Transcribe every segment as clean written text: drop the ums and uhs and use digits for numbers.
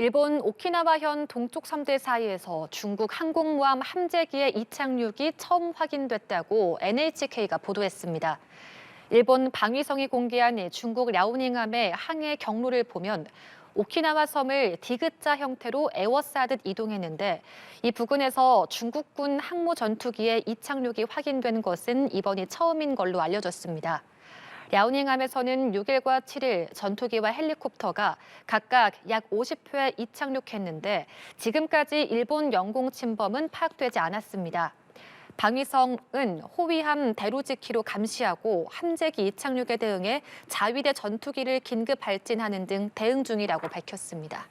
일본 오키나와현 동쪽 섬들 사이에서 중국 항공모함 함재기의 이착륙이 처음 확인됐다고 NHK가 보도했습니다. 일본 방위성이 공개한 중국 랴오닝함의 항해 경로를 보면 오키나와 섬을 디귿자 형태로 에워싸듯 이동했는데 이 부근에서 중국군 항모 전투기의 이착륙이 확인된 것은 이번이 처음인 걸로 알려졌습니다. 랴오닝함에서는 6일과 7일 전투기와 헬리콥터가 각각 약 50회 이착륙했는데 지금까지 일본 영공 침범은 파악되지 않았습니다. 방위성은 호위함 대로지키로 감시하고 함재기 이착륙에 대응해 자위대 전투기를 긴급 발진하는 등 대응 중이라고 밝혔습니다.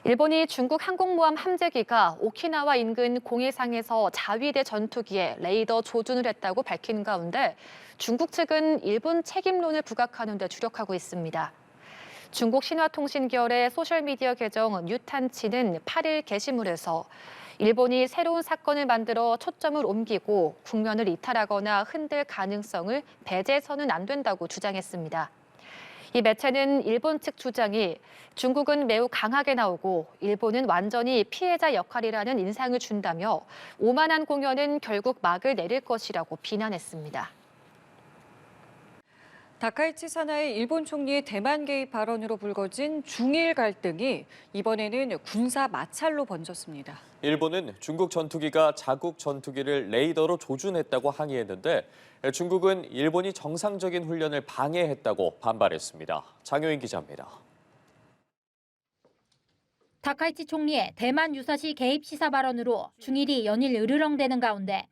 일본이 중국 항공모함 함재기가 오키나와 인근 공해상에서 자위대 전투기에 레이더 조준을 했다고 밝힌 가운데 중국 측은 일본 책임론을 부각하는 데 주력하고 있습니다. 중국 신화통신 계열의 소셜미디어 계정 뉴탄치는 8일 게시물에서 일본이 새로운 사건을 만들어 초점을 옮기고 국면을 이탈하거나 흔들 가능성을 배제해서는 안 된다고 주장했습니다. 이 매체는 일본 측 주장이 중국은 매우 강하게 나오고 일본은 완전히 피해자 역할이라는 인상을 준다며 오만한 공연은 결국 막을 내릴 것이라고 비난했습니다. 다카이치 사나이 일본 총리의 대만 개입 발언으로 불거진 중일 갈등이 이번에는 군사 마찰로 번졌습니다. 일본은 중국 전투기가 자국 전투기를 레이더로 조준했다고 항의했는데 중국은 일본이 정상적인 훈련을 방해했다고 반발했습니다. 장효인 기자입니다. 다카이치 총리의 대만 유사시 개입 시사 발언으로 중일이 연일 으르렁대는 가운데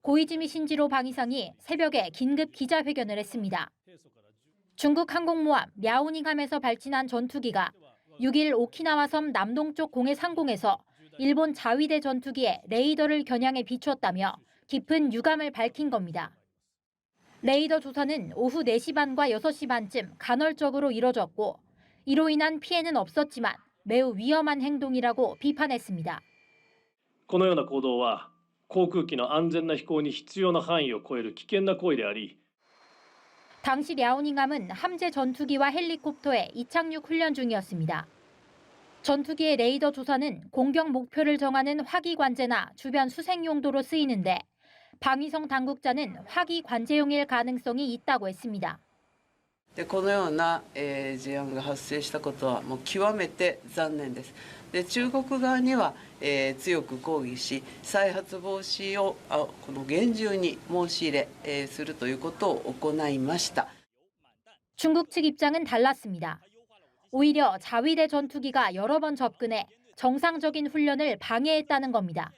고이즈미 신지로 방위상이 새벽에 긴급 기자회견을 했습니다. 중국 항공모함 랴오닝함에서 발진한 전투기가 6일 오키나와 섬 남동쪽 공해 상공에서 일본 자위대 전투기의 레이더를 겨냥해 비추었다며 깊은 유감을 밝힌 겁니다. 레이더 조사는 오후 4시 반과 6시 반쯤 간헐적으로 이뤄졌고 이로 인한 피해는 없었지만 매우 위험한 행동이라고 비판했습니다. このような行動は航空機の安全な飛行に必要な範囲を超える危険な行為であり 당시 랴오닝함은 함재 전투기와 헬리콥터의 이착륙 훈련 중이었습니다. 전투기의 레이더 조사는 공격 목표를 정하는 화기 관제나 주변 수색 용도로 쓰이는데 방위성 당국자는 화기 관제용일 가능성이 있다고 했습니다. このような事案が発生したことはもう極めて残念です。中国側には強く抗議し、再発防止をこの厳重に申し入れするということを行いました。 중국 측 입장은 달랐습니다. 오히려 자위대 전투기가 여러 번 접근해 정상적인 훈련을 방해했다는 겁니다.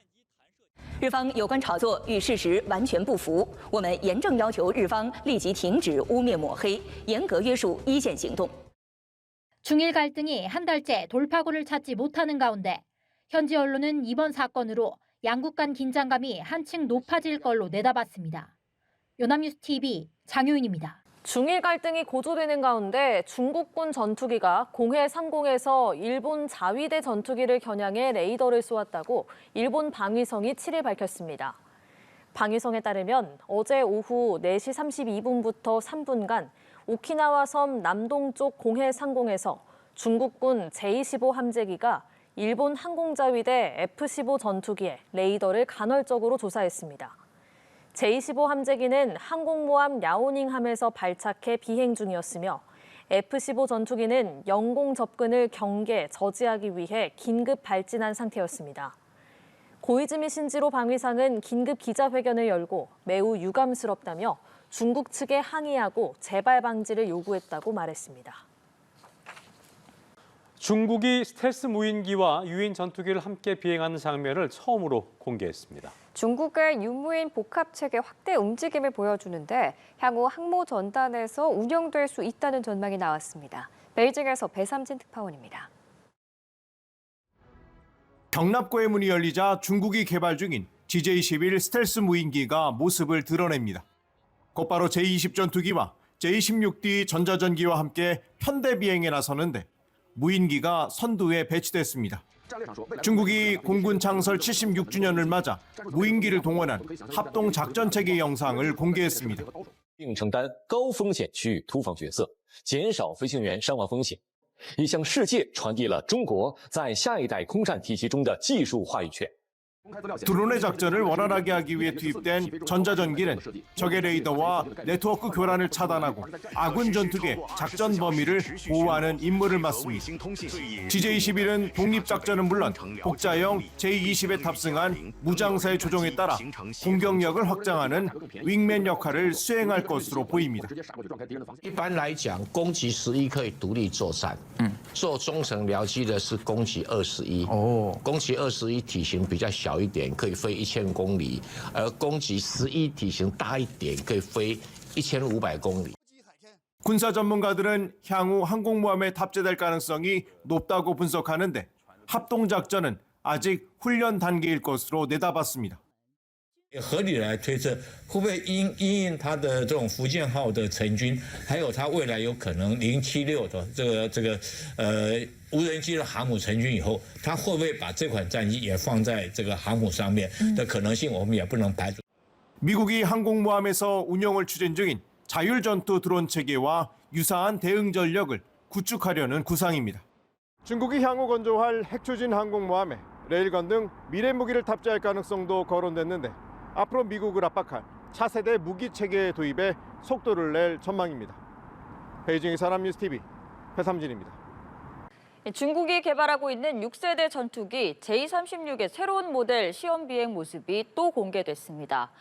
日方有关炒作与事实完全不符，我们严正要求日方立即停止污蔑抹黑，严格约束一线行动。 중일 갈등이 한 달째 돌파구를 찾지 못하는 가운데 현지 언론은 이번 사건으로 양국 간 긴장감이 한층 높아질 걸로 내다봤습니다. 연합뉴스 TV 장효인입니다. 중일 갈등이 고조되는 가운데 중국군 전투기가 공해 상공에서 일본 자위대 전투기를 겨냥해 레이더를 쏘았다고 일본 방위성이 7일 밝혔습니다. 방위성에 따르면 어제 오후 4시 32분부터 3분간 오키나와 섬 남동쪽 공해 상공에서 중국군 제-25 함재기가 일본 항공자위대 F-15 전투기의 레이더를 간헐적으로 조사했습니다. 제-25 함재기는 항공모함 랴오닝함에서 발착해 비행 중이었으며 F-15 전투기는 영공 접근을 경계, 저지하기 위해 긴급 발진한 상태였습니다. 고이즈미 신지로 방위상은 긴급 기자회견을 열고 매우 유감스럽다며 중국 측에 항의하고 재발 방지를 요구했다고 말했습니다. 중국이 스텔스 무인기와 유인 전투기를 함께 비행하는 장면을 처음으로 공개했습니다. 중국의 유무인 복합체계 확대 움직임을 보여주는데 향후 항모 전단에서 운영될 수 있다는 전망이 나왔습니다. 베이징에서 배삼진 특파원입니다. 경납고의 문이 열리자 중국이 개발 중인 GJ-11 스텔스 무인기가 모습을 드러냅니다. 곧바로 제-20 전투기와 제-16D 전자전기와 함께 편대 비행에 나서는데 무인기가 선두에 배치됐습니다. 중국이 공군 창설 76주년을 맞아 무인기를 동원한 합동 작전 체계 영상을 공개했습니다. 并承担高风险区域突防角色，减少飞行员伤亡风险。也向世界传递了中国在下一代空战体系中的技术话语权。 드론의 작전을 원활하게 하기 위해 투입된 전자전기는 적의 레이더와 네트워크 교란을 차단하고 아군 전투기의 작전 범위를 보호하는 임무를 맡습니다. GJ-11은 독립작전은 물론 복자형 J-20에 탑승한 무장사의 조종에 따라 공격력을 확장하는 윙맨 역할을 수행할 것으로 보입니다. 一般来讲，攻击11可以独立作战。做中程僚机的是攻击21。攻击21体型比较小一点，可以飞1000公里，而攻击11体型大一点，可以飞1500公里。 군사 전문가들은 향후 항공모함에 탑재될 가능성이 높다고 분석하는데 합동작전은 아직 훈련 단계일 것으로 내다봤습니다. 合理来推测，会不会因应它的这种福建号的成军，还有它未来有可能076的这个无人机的航母成军以后，它会不会把这款战机也放在这个航母上面的可能性，我们也不能排除。 미국이 항공모함에서 운영을 추진 중인 자율전투 드론 체계와 유사한 대응 전력을 구축하려는 구상입니다. 중국이 향후 건조할 핵추진 항공모함에 레일건 등 미래 무기를 탑재할 가능성도 거론됐는데 앞으로 미국을 압박할 차세대 무기 체계 도입에 속도를 낼 전망입니다. 베이징의 사람뉴스TV 배삼진입니다. 중국이 개발하고 있는 6세대 전투기 J-36의 새로운 모델 시험 비행 모습이 또 공개됐습니다.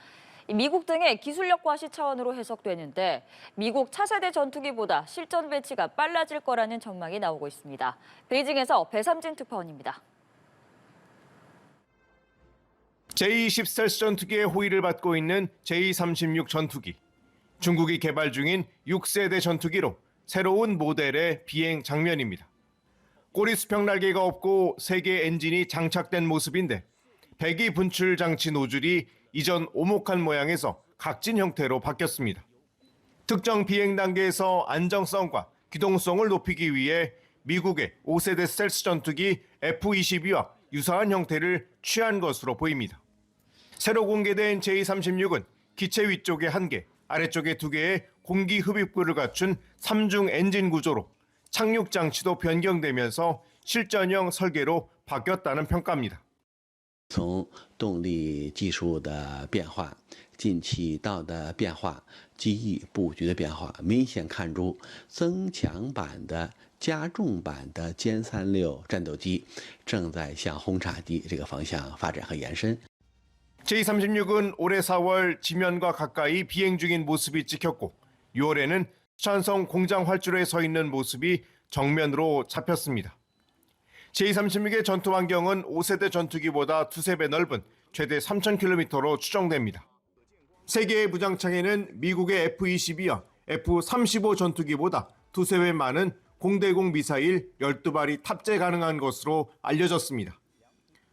미국 등의 기술력 과시 차원으로 해석되는데 미국 차세대 전투기보다 실전 배치가 빨라질 거라는 전망이 나오고 있습니다. 베이징에서 배삼진 특파원입니다. J-20 스텔스 전투기의 호위를 받고 있는 J-36 전투기. 중국이 개발 중인 6세대 전투기로 새로운 모델의 비행 장면입니다. 꼬리 수평 날개가 없고 3개의 엔진이 장착된 모습인데 배기 분출 장치 노즐이 이전 오목한 모양에서 각진 형태로 바뀌었습니다. 특정 비행 단계에서 안정성과 기동성을 높이기 위해 미국의 5세대 스텔스 전투기 F-22와 유사한 형태를 취한 것으로 보입니다. 새로 공개된 J-36은 기체 위쪽에 1개, 아래쪽에 2개의 공기 흡입구를 갖춘 3중 엔진 구조로 착륙 장치도 변경되면서 실전형 설계로 바뀌었다는 평가입니다. 从动力技术的变化、进气道的变化、机翼布局的变化，明显看出增强版的、加重版的歼36战斗机正在向轰炸机这个方向发展和延伸。 J-36은 올해 4월 지면과 가까이 비행 중인 모습이 찍혔고 6월에는 수찬성 공장 활주로에 서 있는 모습이 정면으로 잡혔습니다. J-36의 전투 환경은 5세대 전투기보다 2~3배 넓은 최대 3,000km로 추정됩니다. 3개의 무장창에는 미국의 F-22와 F-35 전투기보다 2~3배 많은 공대공 미사일 12발이 탑재 가능한 것으로 알려졌습니다.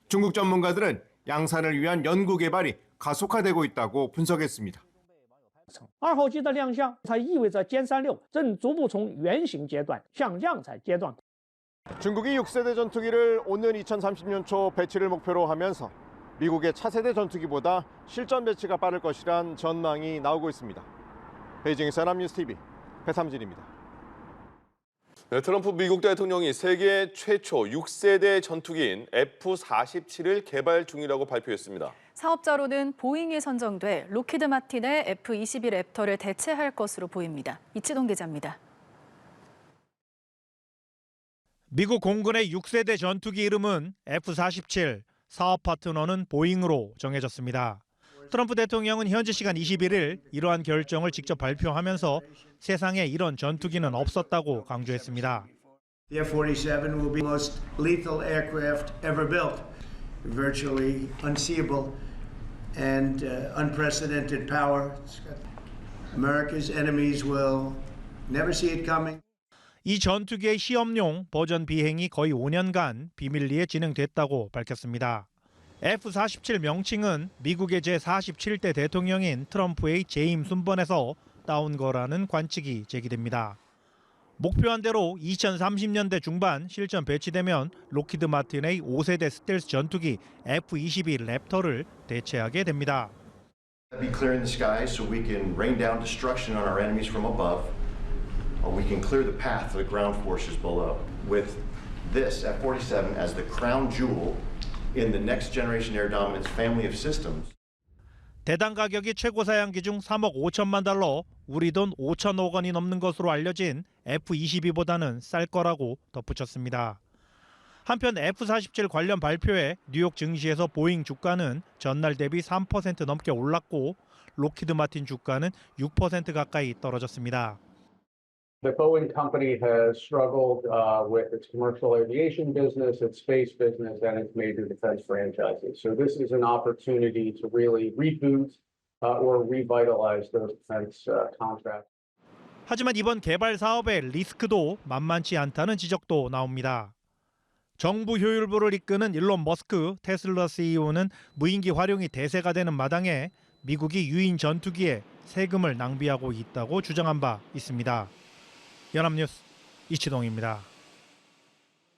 중국 전문가들은 양산을 위한 연구 개발이 가속화되고 있다고 분석했습니다. 2号机的亮相，它意味着歼36正逐步从原型阶段向量产阶段。 중국이 6세대 전투기를 오는 2030년 초 배치를 목표로 하면서 미국의 차세대 전투기보다 실전 배치가 빠를 것이란 전망이 나오고 있습니다. 베이징 사람뉴스TV 배삼진입니다. 네, 트럼프 미국 대통령이 세계 최초 6세대 전투기인 F-47을 개발 중이라고 발표했습니다. 사업자로는 보잉이 선정돼 록히드 마틴의 F-22 랩터를 대체할 것으로 보입니다. 이치동 기자입니다. 미국 공군의 6세대 전투기 이름은 F-47, 사업 파트너는 보잉으로 정해졌습니다. 트럼프 대통령은 현지 시간 21일 이러한 결정을 직접 발표하면서 세상에 이런 전투기는 없었다고 강조했습니다. The F-47 will be the most lethal aircraft ever built, virtually unseeable and unprecedented power. America's enemies will never see it coming. 이 전투기의 시험용 버전 비행이 거의 5년간 비밀리에 진행됐다고 밝혔습니다. F-47 명칭은 미국의 제47대 대통령인 트럼프의 재임 순번에서 따온 거라는 관측이 제기됩니다. 목표한 대로 2030년대 중반 실전 배치되면 록히드 마틴의 5세대 스텔스 전투기 F-22 랩터를 대체하게 됩니다. Be clear in the skies so we can rain down destruction on our enemies from above. we can clear the path for the ground forces below. With this F-47 as the crown jewel in the next generation air dominance family of systems. 대당 가격이 최고 사양기 중 3억 5천만 달러, 우리 돈 5천억 원이 넘는 것으로 알려진 F-22보다는 쌀 거라고 덧붙였습니다. 한편 F-47 관련 발표에 뉴욕 증시에서 보잉 주가는 전날 대비 3% 넘게 올랐고 록히드 마틴 주가는 6% 가까이 떨어졌습니다. The Boeing company has struggled with its commercial aviation business, its space business, and its major defense franchises. So this is an opportunity to really reboot or revitalize those defense contracts. 하지만 이번 개발 사업의 리스크도 만만치 않다는 지적도 나옵니다. 정부 효율부를 이끄는 일론 머스크 테슬라 CEO는 무인기 활용이 대세가 되는 마당에 미국이 유인 전투기에 세금을 낭비하고 있다고 주장한 바 있습니다. 연합뉴스 이치동입니다.